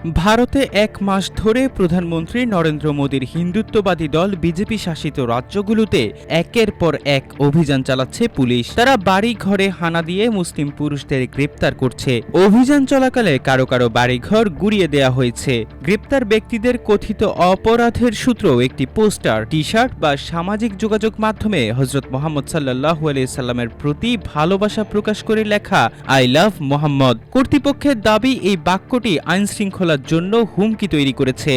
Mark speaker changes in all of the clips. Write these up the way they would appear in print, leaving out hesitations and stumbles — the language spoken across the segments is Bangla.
Speaker 1: ভারতে এক মাস ধরে প্রধানমন্ত্রী নরেন্দ্র মোদীর হিন্দুত্ববাদী দল বিজেপি শাসিত রাজ্যগুলোতে একের পর এক অভিযান চালাচ্ছে পুলিশ। তারা বাড়ি ঘরে হানা দিয়ে মুসলিম পুরুষদের গ্রেপ্তার করছে। অভিযান চলাকালে কারো কারো বাড়িঘর গুড়িয়ে দেয়া হয়েছে। গ্রেপ্তার ব্যক্তিদের কথিত অপরাধের সূত্র একটি পোস্টার, টি শার্ট বা সামাজিক যোগাযোগ মাধ্যমে হযরত মুহাম্মদ সাল্লাল্লাহু আলাইহি সাল্লামের প্রতি ভালোবাসা প্রকাশ করে লেখা আই লাভ মোহাম্মদ। কর্তৃপক্ষের দাবি এই বাক্যটি আইনশৃঙ্খলার জন্য হুমকি তৈরি করেছে।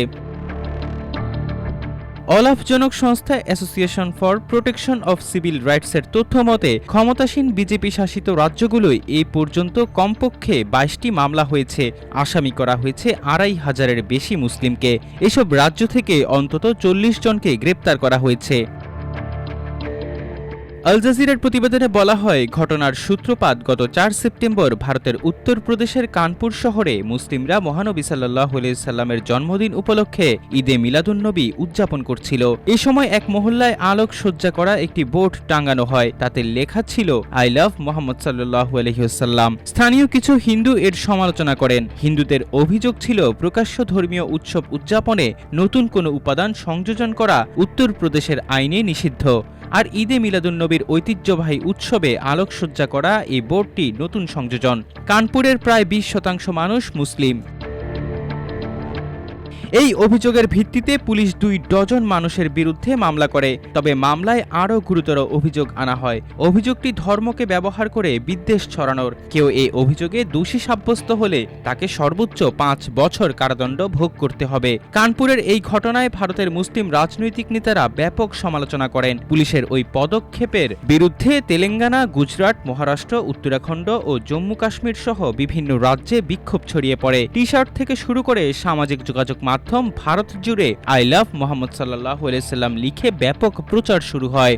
Speaker 1: অলাভজনক সংস্থা association for protection of civil রাইটসের তথ্য মতে ক্ষমতাসীন বিজেপি শাসিত রাজ্যগুলোয় এই পর্যন্ত কমপক্ষে ২২টি মামলা হয়েছে। আসামি করা হয়েছে ২৫০০-এর বেশি মুসলিমকে। এসব রাজ্য থেকে অন্তত ৪০ জনকে গ্রেপ্তার করা হয়েছে। আল জাজিরার প্রতিবেদনে বলা হয়, ঘটনার সূত্রপাত গত ৪ সেপ্টেম্বর ভারতের উত্তরপ্রদেশের কানপুর শহরে মুসলিমরা মহানবী সাল্লাল্লাহু আলাইহি সাল্লামের জন্মদিন উপলক্ষে ঈদে মিলাদুন্নবী উদযাপন করছিল। এ সময় এক মহল্লায় আলোকসজ্জা করা একটি বোর্ড টাঙানো হয়। তাতে লেখা ছিল আই লাভ মুহাম্মদ সাল্লাল্লাহু আলাইহি ওয়াসাল্লাম। স্থানীয় কিছু হিন্দু এর সমালোচনা করেন। হিন্দুদের অভিযোগ ছিল প্রকাশ্য ধর্মীয় উৎসব উদযাপনে নতুন কোনো উপাদান সংযোজন করা উত্তরপ্রদেশের আইনে নিষিদ্ধ। আর ঈদে মিলাদুন্নবীর ঐতিহ্যবাহী উৎসবে আলোকসজ্জা করা এই বোর্ডটি নতুন সংযোজন। কানপুরের প্রায় ২০% মানুষ মুসলিম। এই অভিযোগের ভিত্তিতে পুলিশ ২ ডজন মানুষের বিরুদ্ধে মামলা করে। তবে মামলায় আরও গুরুতর অভিযোগ আনা হয়। অভিযোগটি ধর্মকে ব্যবহার করে বিদ্বেষ ছড়ানোর। কেউ এই অভিযোগে দোষী সাব্যস্ত হলে তাকে সর্বোচ্চ ৫ বছর কারাদণ্ড ভোগ করতে হবে। কানপুরের এই ঘটনায় ভারতের মুসলিম রাজনৈতিক নেতারা ব্যাপক সমালোচনা করেন। পুলিশের ওই পদক্ষেপের বিরুদ্ধে তেলেঙ্গানা, গুজরাট, মহারাষ্ট্র, উত্তরাখণ্ড ও জম্মু কাশ্মীর সহ বিভিন্ন রাজ্যে বিক্ষোভ ছড়িয়ে পড়ে। টি শার্ট থেকে শুরু করে সামাজিক যোগাযোগ মাধ্যম ভারত জুড়ে আই লাভ মুহাম্মদ সাল্লাল্লাহু আলাইহি সাল্লাম লিখে ব্যাপক প্রচার শুরু হয়।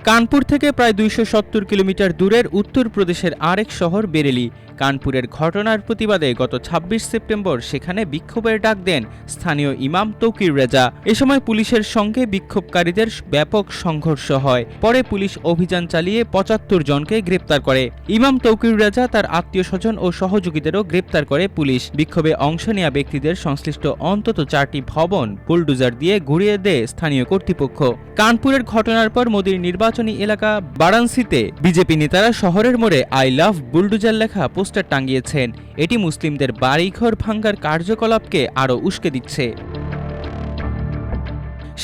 Speaker 1: কানপুর থেকে প্রায় ২৭০ কিলোমিটার দূরের উত্তরপ্রদেশের আরেক শহর বেরেলি। কানপুরের ঘটনার প্রতিবাদে গত ২৬ সেপ্টেম্বর সেখানে বিক্ষোভের ডাক দেন স্থানীয় ইমাম তৌকির রেজা। এ সময় পুলিশের সঙ্গে বিক্ষোভকারীদের ব্যাপক সংঘর্ষ হয়। পরে পুলিশ অভিযান চালিয়ে ৭৫ জনকে গ্রেপ্তার করে। ইমাম তৌকির রেজা তার আত্মীয়স্বজন ও সহযোগীদেরও গ্রেপ্তার করে পুলিশ। বিক্ষোভে অংশ নেওয়া ব্যক্তিদের সংশ্লিষ্ট অন্তত ৪টি ভবন বুলডোজার দিয়ে ঘুরিয়ে দেয় স্থানীয় কর্তৃপক্ষ। কানপুরের ঘটনার পর মোদির নির্বাচনী এলাকা বারাণসীতে বিজেপি নেতারা শহরের মোড়ে আই লাভ বুলডোজার লেখা পোস্টার টাঙিয়েছেন। এটি মুসলিমদের বাড়িঘর ভাঙ্গার কার্যকলাপকে আরও উস্কে দিচ্ছে।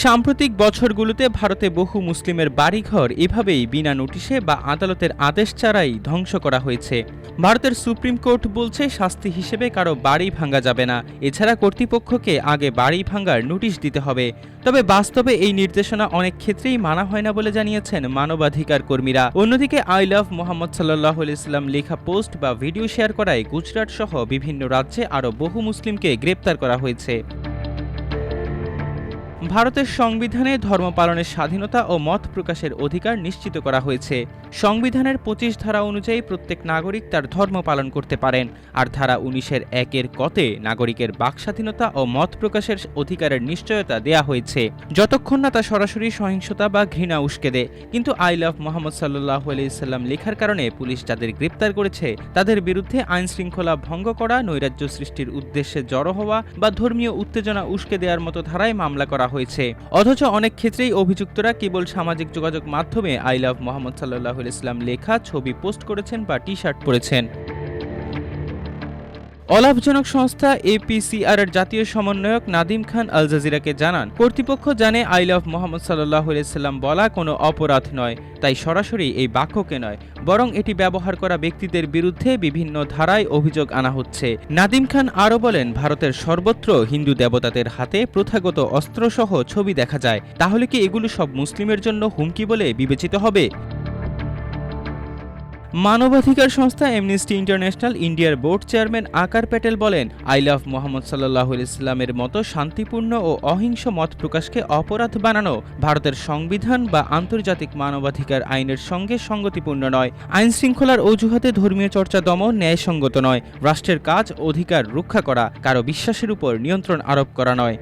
Speaker 1: সাম্প্রতিক বছরগুলোতে ভারতে বহু মুসলিমের বাড়িঘর এভাবেই বিনা নোটিশে বা আদালতের আদেশ ছাড়াই ধ্বংস করা হয়েছে। ভারতের সুপ্রিম কোর্ট বলছে শাস্তি হিসেবে কারো বাড়ি ভাঙা যাবে না। এছাড়া কর্তৃপক্ষকে আগে বাড়ি ভাঙার নোটিশ দিতে হবে। তবে বাস্তবে এই নির্দেশনা অনেক ক্ষেত্রেই মানা হয় না বলে জানিয়েছেন মানবাধিকার কর্মীরা। অন্যদিকে আই লাভ মুহাম্মদ সাল্লাল্লাহু আলাইহি সাল্লাম লেখা পোস্ট বা ভিডিও শেয়ার করায় গুজরাট সহ বিভিন্ন রাজ্যে আরও বহু মুসলিমকে গ্রেপ্তার করা হয়েছে। ভারতের সংবিধানে ধর্ম পালনের স্বাধীনতা ও মত প্রকাশের অধিকার নিশ্চিত করা হয়েছে। সংবিধানের ২৫ ধারা অনুযায়ী প্রত্যেক নাগরিক তার ধর্ম পালন করতে পারেন। আর ধারা ১৯-এর ১-এর কতে নাগরিকের বাকস্বাধীনতা ও মত প্রকাশের অধিকারের নিশ্চয়তা দেয়া হয়েছে, যতক্ষণ না তা সরাসরি সহিংসতা বা ঘৃণা উস্কে দেয়। কিন্তু আই লাভ মুহাম্মদ সাল্লাল্লাহু আলাইহি সাল্লাম লেখার কারণে পুলিশ যাদের গ্রেপ্তার করেছে তাদের বিরুদ্ধে আইন শৃঙ্খলা ভঙ্গ করা, নৈরাজ্য সৃষ্টির উদ্দেশ্যে জড়ো হওয়া বা ধর্মীয় উত্তেজনা উস্কে দেওয়ার মতো ধারায় মামলা করা হয়েছে। অথচ অনেক ক্ষেত্রেই অভিযুক্তরা কেবল সামাজিক যোগাযোগ মাধ্যমে আই লাভ মুহাম্মদ সাল্লাল্লাহু আলাইহি সাল্লাম লেখা ছবি পোস্ট করেছেন বা টি শার্ট পরেছেন। অলাভজনক সংস্থা APCR এর জাতীয় সমন্বয়ক নাদিম খান আল জাজিরাকে জানান, কর্তৃপক্ষ জানে আই লাভ মুহাম্মদ সাল্লাল্লাহু আলাইহি সাল্লাম বলা কোনো অপরাধ নয়, তাই সরাসরি এই বাক্যকে নয় বরং এটি ব্যবহার করা ব্যক্তিদের বিরুদ্ধে বিভিন্ন ধারায় অভিযোগ আনা হচ্ছে। নাদিম খান আরও বলেন, ভারতের সর্বত্র হিন্দু দেবতাদের হাতে প্রথাগত অস্ত্রসহ ছবি দেখা যায়। তাহলে কি এগুলো সব মুসলিমের জন্য হুমকি বলে বিবেচিত হবে? মানবাধিকার সংস্থা অ্যামনেস্টি ইন্টারন্যাশনাল ইন্ডিয়ার বোর্ড চেয়ারম্যান আকার প্যাটেল বলেন, আই লাভ মুহাম্মদ সাল্লাল্লাহু আলাইহি সাল্লামের মতো শান্তিপূর্ণ ও অহিংস মত প্রকাশকে অপরাধ বানানো ভারতের সংবিধান বা আন্তর্জাতিক মানবাধিকার আইনের সঙ্গে সঙ্গতিপূর্ণ নয়। আইন শৃঙ্খলার অজুহাতে ধর্মীয় চর্চা দমন ন্যায়সঙ্গত নয়। রাষ্ট্রের কাজ অধিকার রক্ষা করা, কারো বিশ্বাসের উপর নিয়ন্ত্রণ আরোপ করা নয়।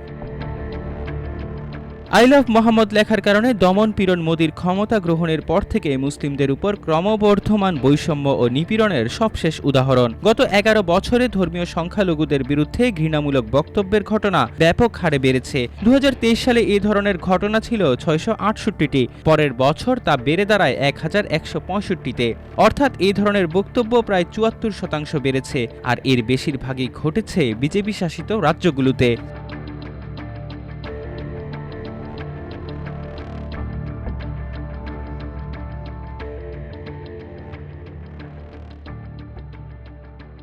Speaker 1: আই লাভ মোহাম্মদ লেখার কারণে দমন পীড়ন মোদির ক্ষমতা গ্রহণের পর থেকে মুসলিমদের উপর ক্রমবর্ধমান বৈষম্য ও নিপীড়নের সবশেষ উদাহরণ। গত ১১ বছরে ধর্মীয় সংখ্যালঘুদের বিরুদ্ধে ঘৃণামূলক বক্তব্যের ঘটনা ব্যাপক হারে বেড়েছে। ২০২৩ সালে এই ধরনের ঘটনা ছিল ৬৬৮টি, পরের বছর তা বেড়ে দাঁড়ায় ১১৬৫তে। অর্থাৎ এই ধরনের বক্তব্য প্রায় ৭৪% বেড়েছে, আর এর বেশিরভাগই ঘটেছে বিজেপি শাসিত রাজ্যগুলোতে।